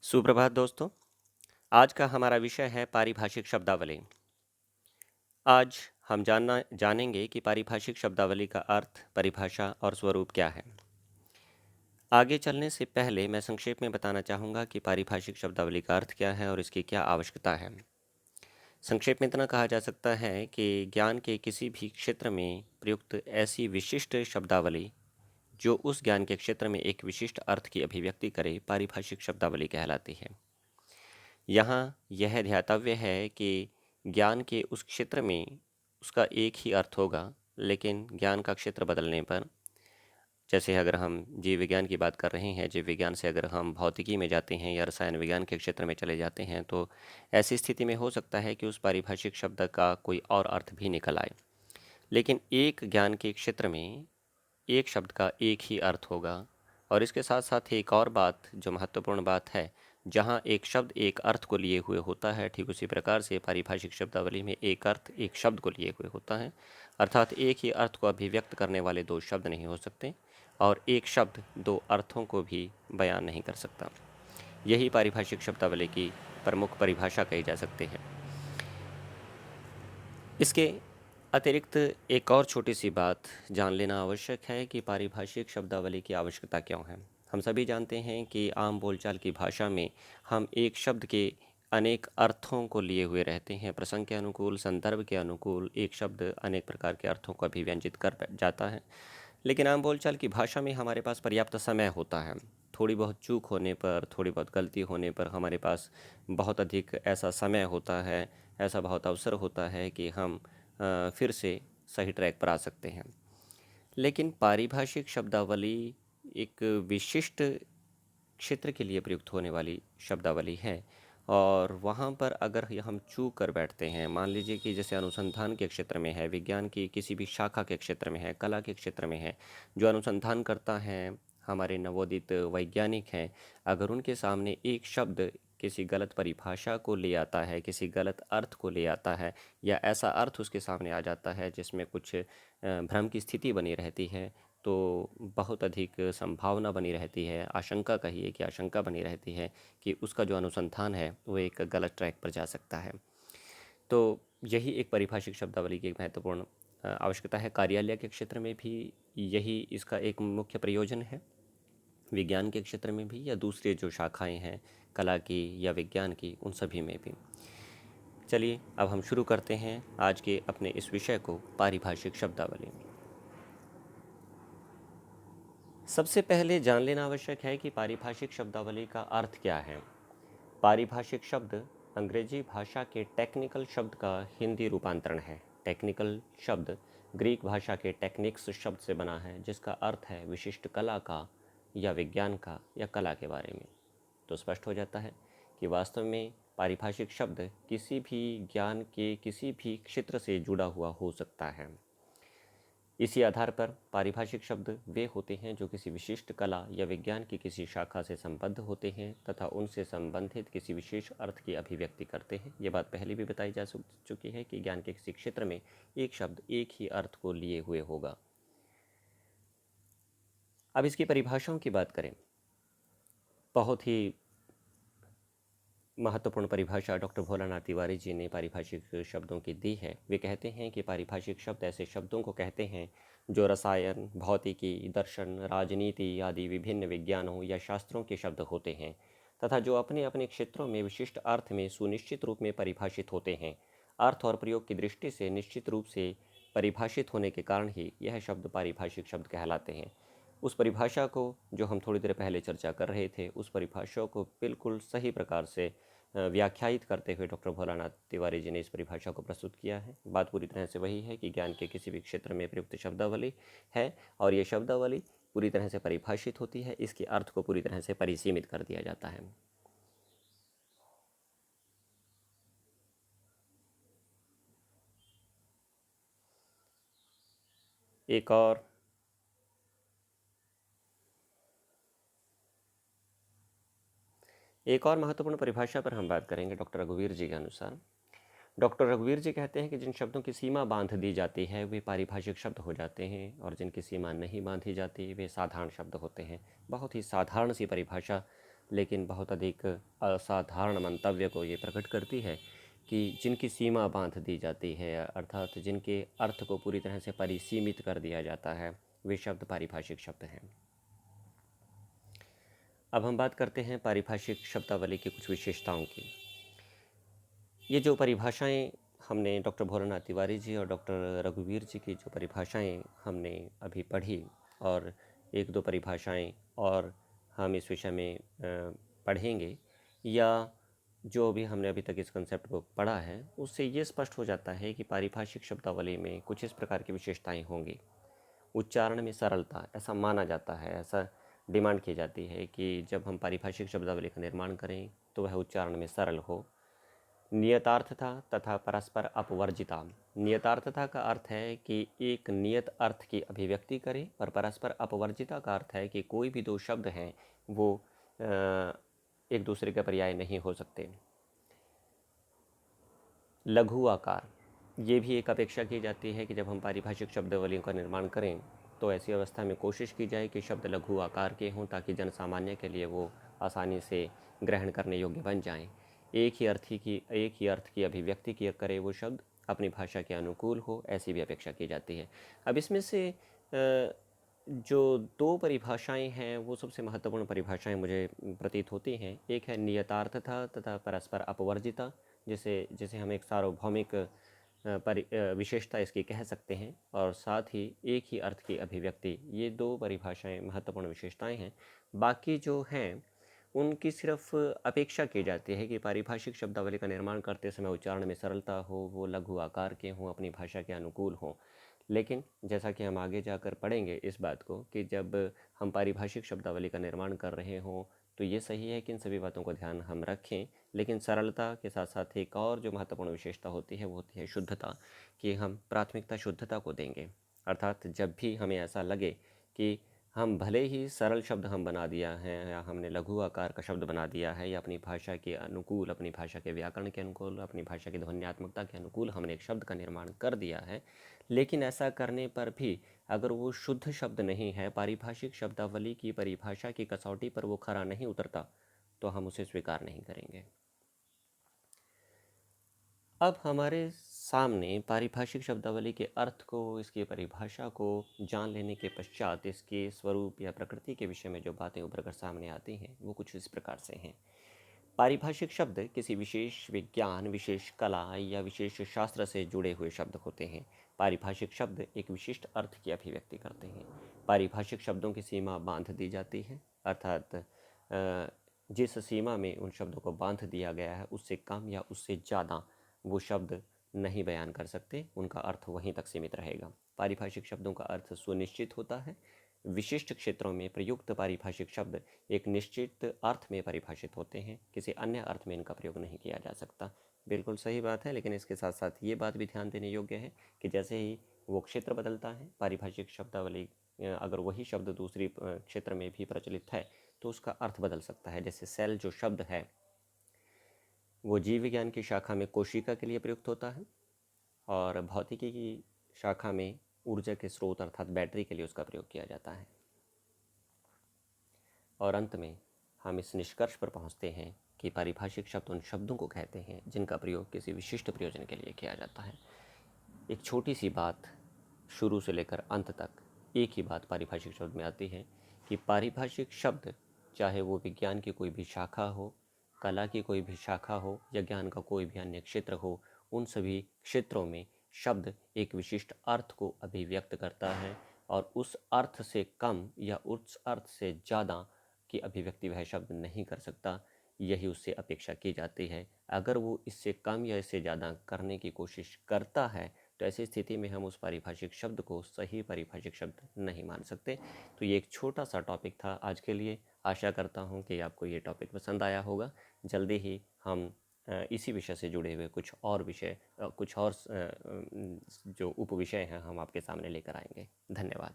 सुप्रभात दोस्तों। आज का हमारा विषय है पारिभाषिक शब्दावली। आज हम जानेंगे कि पारिभाषिक शब्दावली का अर्थ, परिभाषा और स्वरूप क्या है। आगे चलने से पहले मैं संक्षेप में बताना चाहूँगा कि पारिभाषिक शब्दावली का अर्थ क्या है और इसकी क्या आवश्यकता है। संक्षेप में इतना कहा जा सकता है कि ज्ञान के किसी भी क्षेत्र में प्रयुक्त ऐसी विशिष्ट शब्दावली जो उस ज्ञान के क्षेत्र में एक विशिष्ट अर्थ की अभिव्यक्ति करे, पारिभाषिक शब्दावली कहलाती है। यहाँ यह ध्यातव्य है कि ज्ञान के उस क्षेत्र में उसका एक ही अर्थ होगा, लेकिन ज्ञान का क्षेत्र बदलने पर, जैसे अगर हम जीव विज्ञान की बात कर रहे हैं, जीव विज्ञान से अगर हम भौतिकी में जाते हैं या रसायन विज्ञान के क्षेत्र में चले जाते हैं, तो ऐसी स्थिति में हो सकता है कि उस पारिभाषिक शब्द का कोई और अर्थ भी निकल आए। लेकिन एक ज्ञान के क्षेत्र में एक शब्द का एक ही अर्थ होगा। और इसके साथ साथ एक और बात जो महत्वपूर्ण बात है, जहाँ एक शब्द एक अर्थ को लिए हुए होता है, ठीक उसी प्रकार से पारिभाषिक शब्दावली में एक अर्थ एक शब्द को लिए हुए होता है। अर्थात एक ही अर्थ को अभिव्यक्त करने वाले दो शब्द नहीं हो सकते और एक शब्द दो अर्थों को भी बयान नहीं कर सकता। यही पारिभाषिक शब्दावली की प्रमुख परिभाषा कही जा सकती है। इसके अतिरिक्त एक और छोटी सी बात जान लेना आवश्यक है कि पारिभाषिक शब्दावली की आवश्यकता क्यों है। हम सभी जानते हैं कि आम बोलचाल की भाषा में हम एक शब्द के अनेक अर्थों को लिए हुए रहते हैं। प्रसंग के अनुकूल, संदर्भ के अनुकूल एक शब्द अनेक प्रकार के अर्थों को अभिव्यंजित कर जाता है। लेकिन आम बोलचाल की भाषा में हमारे पास पर्याप्त समय होता है। थोड़ी बहुत चूक होने पर, थोड़ी बहुत गलती होने पर हमारे पास बहुत अधिक ऐसा समय होता है, ऐसा बहुत अवसर होता है कि हम फिर से सही ट्रैक पर आ सकते हैं। लेकिन पारिभाषिक शब्दावली एक विशिष्ट क्षेत्र के लिए प्रयुक्त होने वाली शब्दावली है और वहाँ पर अगर हम चूक कर बैठते हैं, मान लीजिए कि जैसे अनुसंधान के क्षेत्र में है, विज्ञान की किसी भी शाखा के क्षेत्र में है, कला के क्षेत्र में है, जो अनुसंधान करता है, हमारे नवोदित वैज्ञानिक हैं, अगर उनके सामने एक शब्द किसी गलत परिभाषा को ले आता है, किसी गलत अर्थ को ले आता है या ऐसा अर्थ उसके सामने आ जाता है जिसमें कुछ भ्रम की स्थिति बनी रहती है, तो बहुत अधिक संभावना बनी रहती है, आशंका कहिए कि आशंका बनी रहती है कि उसका जो अनुसंधान है वो एक गलत ट्रैक पर जा सकता है। तो यही एक पारिभाषिक शब्दावली की एक महत्वपूर्ण आवश्यकता है। कार्यालय के क्षेत्र में भी यही इसका एक मुख्य प्रयोजन है, विज्ञान के क्षेत्र में भी या दूसरे जो शाखाएं हैं कला की या विज्ञान की, उन सभी में भी। चलिए अब हम शुरू करते हैं आज के अपने इस विषय को, पारिभाषिक शब्दावली। सबसे पहले जान लेना आवश्यक है कि पारिभाषिक शब्दावली का अर्थ क्या है। पारिभाषिक शब्द अंग्रेजी भाषा के टेक्निकल शब्द का हिंदी रूपांतरण है। टेक्निकल शब्द ग्रीक भाषा के टेक्निक्स शब्द से बना है, जिसका अर्थ है विशिष्ट कला का या विज्ञान का या कला के बारे में। तो स्पष्ट हो जाता है कि वास्तव में पारिभाषिक शब्द किसी भी ज्ञान के किसी भी क्षेत्र से जुड़ा हुआ हो सकता है। इसी आधार पर पारिभाषिक शब्द वे होते हैं जो किसी विशिष्ट कला या विज्ञान की किसी शाखा से संबद्ध होते हैं तथा उनसे संबंधित किसी विशेष अर्थ की अभिव्यक्ति करते हैं। ये बात पहले भी बताई जा चुकी है कि ज्ञान के किसी क्षेत्र में एक शब्द एक ही अर्थ को लिए हुए होगा। अब इसकी परिभाषाओं की बात करें, बहुत ही महत्वपूर्ण परिभाषा डॉक्टर भोलानाथ तिवारी जी ने पारिभाषिक शब्दों की दी है। वे कहते हैं कि पारिभाषिक शब्द ऐसे शब्दों को कहते हैं जो रसायन, भौतिकी, दर्शन, राजनीति आदि विभिन्न विज्ञानों या शास्त्रों के शब्द होते हैं तथा जो अपने अपने क्षेत्रों में विशिष्ट अर्थ में सुनिश्चित रूप में परिभाषित होते हैं। अर्थ और प्रयोग की दृष्टि से निश्चित रूप से परिभाषित होने के कारण ही यह शब्द पारिभाषिक शब्द कहलाते हैं। उस परिभाषा को जो हम थोड़ी देर पहले चर्चा कर रहे थे, उस परिभाषा को बिल्कुल सही प्रकार से व्याख्यायित करते हुए डॉक्टर भोलानाथ तिवारी जी ने इस परिभाषा को प्रस्तुत किया है। बात पूरी तरह से वही है कि ज्ञान के किसी भी क्षेत्र में प्रयुक्त शब्दावली है और ये शब्दावली पूरी तरह से परिभाषित होती है, इसके अर्थ को पूरी तरह से परिसीमित कर दिया जाता है। एक और महत्वपूर्ण परिभाषा पर हम बात करेंगे डॉक्टर रघुवीर जी के अनुसार। डॉक्टर रघुवीर जी कहते हैं कि जिन शब्दों की सीमा बांध दी जाती है वे पारिभाषिक शब्द हो जाते हैं और जिनकी सीमा नहीं बांधी जाती वे साधारण शब्द होते हैं। बहुत ही साधारण सी परिभाषा लेकिन बहुत अधिक असाधारण मंतव्य को ये प्रकट करती है कि जिनकी सीमा बांध दी जाती है, अर्थात जिनके अर्थ को पूरी तरह से परिसीमित कर दिया जाता है, वे शब्द पारिभाषिक शब्द हैं। अब हम बात करते हैं पारिभाषिक शब्दावली की कुछ विशेषताओं की। ये जो परिभाषाएं हमने डॉक्टर भोलानाथ तिवारी जी और डॉक्टर रघुवीर जी की जो परिभाषाएं हमने अभी पढ़ी, और एक दो परिभाषाएं और हम इस विषय में पढ़ेंगे, या जो भी हमने अभी तक इस कंसेप्ट को पढ़ा है, उससे ये स्पष्ट हो जाता है कि पारिभाषिक शब्दावली में कुछ इस प्रकार की विशेषताएं होंगी। उच्चारण में सरलता, ऐसा माना जाता है, ऐसा डिमांड की जाती है कि जब हम पारिभाषिक शब्दावली का निर्माण करें तो वह उच्चारण में सरल हो। नियतार्थता तथा परस्पर अपवर्जिता। नियतार्थता का अर्थ है कि एक नियत अर्थ की अभिव्यक्ति करे, और परस्पर अपवर्जिता का अर्थ है कि कोई भी दो शब्द हैं वो एक दूसरे का पर्याय नहीं हो सकते। लघु आकार, ये भी एक अपेक्षा की जाती है कि जब हम पारिभाषिक शब्दावलियों का निर्माण करें तो ऐसी अवस्था में कोशिश की जाए कि शब्द लघु आकार के हों, ताकि जन सामान्य के लिए वो आसानी से ग्रहण करने योग्य बन जाएं। एक ही अर्थ की अभिव्यक्ति की करे वो शब्द, अपनी भाषा के अनुकूल हो, ऐसी भी अपेक्षा की जाती है। अब इसमें से जो दो परिभाषाएं हैं वो सबसे महत्वपूर्ण परिभाषाएं मुझे प्रतीत होती हैं। एक है नियतार्थता तथा परस्पर अपवर्जिता, जिसे जिसे हम एक सार्वभौमिक विशेषता इसकी कह सकते हैं, और साथ ही एक ही अर्थ की अभिव्यक्ति। ये दो परिभाषाएं महत्वपूर्ण विशेषताएं हैं। बाकी जो हैं उनकी सिर्फ अपेक्षा की जाती है कि पारिभाषिक शब्दावली का निर्माण करते समय उच्चारण में सरलता हो, वो लघु आकार के हों, अपनी भाषा के अनुकूल हों। लेकिन जैसा कि हम आगे जाकर पढ़ेंगे इस बात को, कि जब हम पारिभाषिक शब्दावली का निर्माण कर रहे हों तो ये सही है कि इन सभी बातों का ध्यान हम रखें, लेकिन सरलता के साथ साथ एक और जो महत्वपूर्ण विशेषता होती है वो होती है शुद्धता, कि हम प्राथमिकता शुद्धता को देंगे। अर्थात जब भी हमें ऐसा लगे कि हम भले ही सरल शब्द हम बना दिया है, या हमने लघु आकार का शब्द बना दिया है, या अपनी भाषा के अनुकूल, अपनी भाषा के व्याकरण के अनुकूल, अपनी भाषा की ध्वन्यात्मकता के अनुकूल हमने एक शब्द का निर्माण कर दिया है, लेकिन ऐसा करने पर भी अगर वो शुद्ध शब्द नहीं है, पारिभाषिक शब्दावली की परिभाषा की कसौटी पर वो खरा नहीं उतरता, तो हम उसे स्वीकार नहीं करेंगे। अब हमारे सामने पारिभाषिक शब्दावली के अर्थ को, इसकी परिभाषा को जान लेने के पश्चात इसके स्वरूप या प्रकृति के विषय में जो बातें उभर कर सामने आती हैं वो कुछ इस प्रकार से हैं। पारिभाषिक शब्द किसी विशेष विज्ञान, विशेष कला या विशेष शास्त्र से जुड़े हुए शब्द होते हैं। पारिभाषिक शब्द एक विशिष्ट अर्थ की अभिव्यक्ति करते हैं। पारिभाषिक शब्दों की सीमा बांध दी जाती है, अर्थात जिस सीमा में उन शब्दों को बांध दिया गया है उससे कम या उससे ज़्यादा वो शब्द नहीं बयान कर सकते, उनका अर्थ वहीं तक सीमित रहेगा। पारिभाषिक शब्दों का अर्थ सुनिश्चित होता है। विशिष्ट क्षेत्रों में प्रयुक्त पारिभाषिक शब्द एक निश्चित अर्थ में परिभाषित होते हैं, किसी अन्य अर्थ में इनका प्रयोग नहीं किया जा सकता। बिल्कुल सही बात है, लेकिन इसके साथ साथ ये बात भी ध्यान देने योग्य है कि जैसे ही वो क्षेत्र बदलता है, पारिभाषिक शब्दावली अगर वही शब्द दूसरी क्षेत्र में भी प्रचलित है तो उसका अर्थ बदल सकता है। जैसे सेल जो शब्द है वो जीव विज्ञान की शाखा में कोशिका के लिए प्रयुक्त होता है, और भौतिकी की शाखा में ऊर्जा के स्रोत अर्थात बैटरी के लिए उसका प्रयोग किया जाता है। और अंत में हम इस निष्कर्ष पर पहुंचते हैं कि पारिभाषिक शब्द उन शब्दों को कहते हैं जिनका प्रयोग किसी विशिष्ट प्रयोजन के लिए किया जाता है। एक छोटी सी बात शुरू से लेकर अंत तक एक ही बात पारिभाषिक शब्द में आती है कि पारिभाषिक शब्द, चाहे वो विज्ञान की कोई भी शाखा हो, कला की कोई भी शाखा हो, या ज्ञान का कोई भी अन्य क्षेत्र हो, उन सभी क्षेत्रों में शब्द एक विशिष्ट अर्थ को अभिव्यक्त करता है, और उस अर्थ से कम या उस अर्थ से ज़्यादा की अभिव्यक्ति वह शब्द नहीं कर सकता। यही उससे अपेक्षा की जाती है। अगर वो इससे कम या इससे ज़्यादा करने की कोशिश करता है तो ऐसी स्थिति में हम उस पारिभाषिक शब्द को सही पारिभाषिक शब्द नहीं मान सकते। तो ये एक छोटा सा टॉपिक था आज के लिए। आशा करता हूँ कि आपको ये टॉपिक पसंद आया होगा। जल्दी ही हम इसी विषय से जुड़े हुए कुछ और विषय, जो उपविषय हैं हम आपके सामने लेकर आएंगे। धन्यवाद।